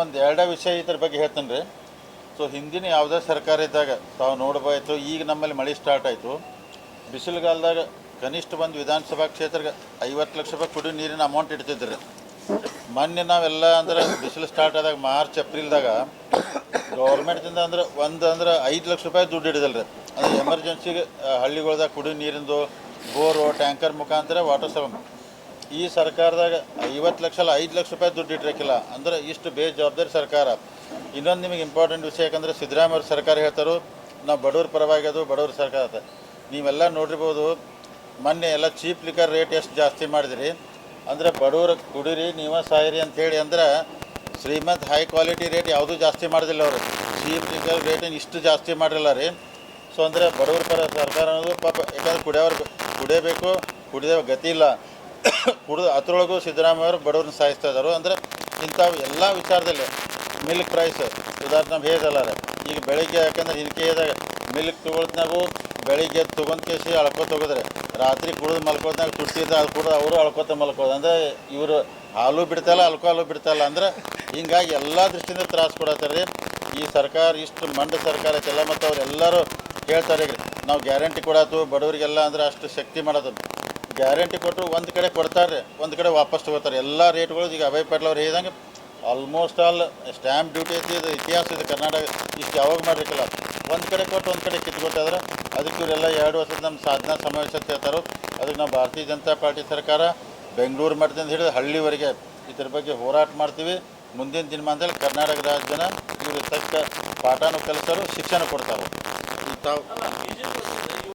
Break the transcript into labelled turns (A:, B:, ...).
A: ಒಂದು ಎರಡೇ ವಿಷಯ ಇದ್ರ ಬಗ್ಗೆ ಹೇಳ್ತೀನಿ ರೀ. ಸೊ ಹಿಂದಿನ ಯಾವುದೇ ಸರ್ಕಾರ ಇದ್ದಾಗ ತಾವು ನೋಡ್ಬೋಯ್ತು. ಈಗ ನಮ್ಮಲ್ಲಿ ಮಳೆ ಸ್ಟಾರ್ಟ್ ಆಯಿತು. ಬಿಸಿಲುಗಾಲದಾಗ ಕನಿಷ್ಠ ಒಂದು ವಿಧಾನಸಭಾ ಕ್ಷೇತ್ರಕ್ಕೆ 50 ಲಕ್ಷ ರೂಪಾಯಿ ಕುಡಿಯೋ ನೀರಿನ ಅಮೌಂಟ್ ಇಡ್ತಿದ್ರಿ. ಮೊನ್ನೆ ನಾವೆಲ್ಲ ಅಂದ್ರೆ ಬಿಸಿಲು ಸ್ಟಾರ್ಟ್ ಆದಾಗ ಮಾರ್ಚ್ ಏಪ್ರಿಲ್ದಾಗ ಗೌರ್ಮೆಂಟ್ದಿಂದ ಅಂದ್ರೆ 5 ಲಕ್ಷ ರೂಪಾಯಿ ದುಡ್ಡು ಹಿಡಿದಲ್ರಿ. ಅಂದರೆ ಎಮರ್ಜೆನ್ಸಿಗೆ ಹಳ್ಳಿಗಳ್ದಾಗ ಕುಡಿಯೋ ನೀರಿಂದು ಬೋರು ಟ್ಯಾಂಕರ್ ಮುಖಾಂತರ ವಾಟರ್ ಸಪ್ಲೈ. ಈ ಸರ್ಕಾರದಾಗ 50 ಲಕ್ಷ ಅಲ್ಲ 5 ಲಕ್ಷ ರೂಪಾಯಿ ದುಡ್ಡು ಇಟ್ಟಿರಕ್ಕಿಲ್ಲ. ಅಂದ್ರೆ ಇಷ್ಟು ಬೇಜವಾಬ್ದಾರಿ ಸರ್ಕಾರ. ಇನ್ನೊಂದು ನಿಮಗೆ ಇಂಪಾರ್ಟೆಂಟ್ ವಿಷಯ, ಯಾಕಂದರೆ ಸಿದ್ದರಾಮಯ್ಯ ಅವ್ರ ಸರ್ಕಾರ ಹೇಳ್ತಾರೋ ನಾವು ಬಡವ್ರ ಪರವಾಗಿ ಅದು ಬಡವ್ರ ಸರ್ಕಾರ ಅಂತ. ನೀವೆಲ್ಲ ನೋಡಿರ್ಬೋದು, ಮೊನ್ನೆ ಎಲ್ಲ ಚೀಪ್ ಲಿಕ್ಕರ್ ರೇಟ್ ಎಷ್ಟು ಜಾಸ್ತಿ ಮಾಡಿದಿರಿ. ಅಂದರೆ ಬಡವ್ರ ಕುಡೀರಿ ನೀವೇ ಸಾಯಿರಿ ಅಂಥೇಳಿ. ಅಂದ್ರೆ ಶ್ರೀಮಂತ ಹೈ ಕ್ವಾಲಿಟಿ ರೇಟ್ ಯಾವುದೂ ಜಾಸ್ತಿ ಮಾಡೋದಿಲ್ಲ ಅವರು. ಚೀಪ್ ಲಿಕ್ಕರ್ ರೇಟನ್ನು ಇಷ್ಟು ಜಾಸ್ತಿ ಮಾಡಿರಲ್ಲ ರೀ. ಸೊ ಅಂದರೆ ಬಡವ್ರ ಪರ ಸರ್ಕಾರ ಅನ್ನೋದು ಪಾಪ. ಯಾಕಂದ್ರೆ ಕುಡಿಯಬೇಕು, ಕುಡಿದ ಗತಿ ಇಲ್ಲ. ಕುಡಿದು ಅದರೊಳಗೂ ಸಿದ್ದರಾಮಯ್ಯ ಅವರು ಬಡವ್ರನ್ನ ಸಾಯಿಸ್ತಾ ಇದ್ದಾರೆ. ಅಂದರೆ ಇಂಥವು ಎಲ್ಲ ವಿಚಾರದಲ್ಲಿ ಮಿಲ್ಕ್ ಪ್ರೈಸ್ ಉದಾಹರಣೆ ನಾವು ಹೇಳಿದಲ್ಲ ರೀ. ಈಗ ಬೆಳಿಗ್ಗೆ ಯಾಕಂದ್ರೆ ಹಿನ್ಕೆದಾಗ ಮಿಲ್ಕ್ ತೊಗೊಳ್ತಾಗೂ ಬೆಳಿಗ್ಗೆ ತೊಗೊಂಡು ಕೇಸಿ ಅಳ್ಕೊತ ಹೋಗಿದ್ರೆ ರಾತ್ರಿ ಕುಡಿದು ಮಲ್ಕೋದ್ನಾಗ ತುಟ್ಟಿದ ಅದು ಕುಡಿದು ಅವರು ಅಳ್ಕೊತ ಮಲ್ಕೋದು. ಅಂದರೆ ಇವರು ಹಾಲು ಬಿಡ್ತಾಯಿಲ್ಲ, ಹಾಲು ಬಿಡ್ತಾಯಿಲ್ಲ. ಅಂದ್ರೆ ಹಿಂಗಾಗಿ ಎಲ್ಲ ದೃಷ್ಟಿಯಿಂದ ತ್ರಾಸು ಕೊಡತ್ತಾರೆ ರೀ ಈ ಸರ್ಕಾರ. ಇಷ್ಟು ಮಂಡ ಸರ್ಕಾರ ಐತೆಲ್ಲ. ಮತ್ತು ಅವರೆಲ್ಲರೂ ಹೇಳ್ತಾರೆ ಈಗ ನಾವು ಗ್ಯಾರಂಟಿ ಕೊಡಾತು ಬಡವರಿಗೆಲ್ಲ. ಅಂದ್ರೆ ಅಷ್ಟು ಶಕ್ತಿ ಮಾಡೋದು. ಗ್ಯಾರಂಟಿ ಕೊಟ್ಟರು ಒಂದು ಕಡೆ ಕೊಡ್ತಾರೆ, ಒಂದು ಕಡೆ ವಾಪಸ್ ತೊಗೋತಾರೆ. ಎಲ್ಲ ರೇಟ್ಗಳು ಈಗ ಅಭಯ್ ಪಾಟೀಲ್ ಅವ್ರು ಹೇಳಿದಂಗೆ ಆಲ್ಮೋಸ್ಟ್ ಆಲ್ ಸ್ಟ್ಯಾಂಪ್ ಡ್ಯೂಟಿ ಐತಿ. ಇದು ಇತಿಹಾಸ ಇದೆ ಕರ್ನಾಟಕ. ಇಷ್ಟು ಯಾವಾಗ ಮಾಡಿರಲಿಲ್ಲ. ಒಂದು ಕಡೆ ಕೊಟ್ಟು ಒಂದು ಕಡೆ ಕಿತ್ಕೊಟ್ಟಾದ್ರೆ ಅದಕ್ಕೆ ಇವರೆಲ್ಲ 2 ವರ್ಷದ ನಮ್ಮ ಸಾಧನಾ ಸಮಾವೇಶ ಅಂತ ಹೇಳ್ತಾರೋ. ಅದಕ್ಕೆ ನಾವು ಭಾರತೀಯ ಜನತಾ ಪಾರ್ಟಿ ಸರ್ಕಾರ ಬೆಂಗಳೂರು ಮಟ್ಟದಿಂದ ಹಿಡಿದು ಹಳ್ಳಿವರೆಗೆ ಇದ್ರ ಬಗ್ಗೆ ಹೋರಾಟ ಮಾಡ್ತೀವಿ. ಮುಂದಿನ ದಿನಮಾನದಲ್ಲಿ ಕರ್ನಾಟಕ ರಾಜ್ಯನ ಇವರು ತಕ್ಕ ಪಾಠನೂ ಕಲಿಸೋರು, ಶಿಕ್ಷಣ ಕೊಡ್ತಾರೆ. ತಾವು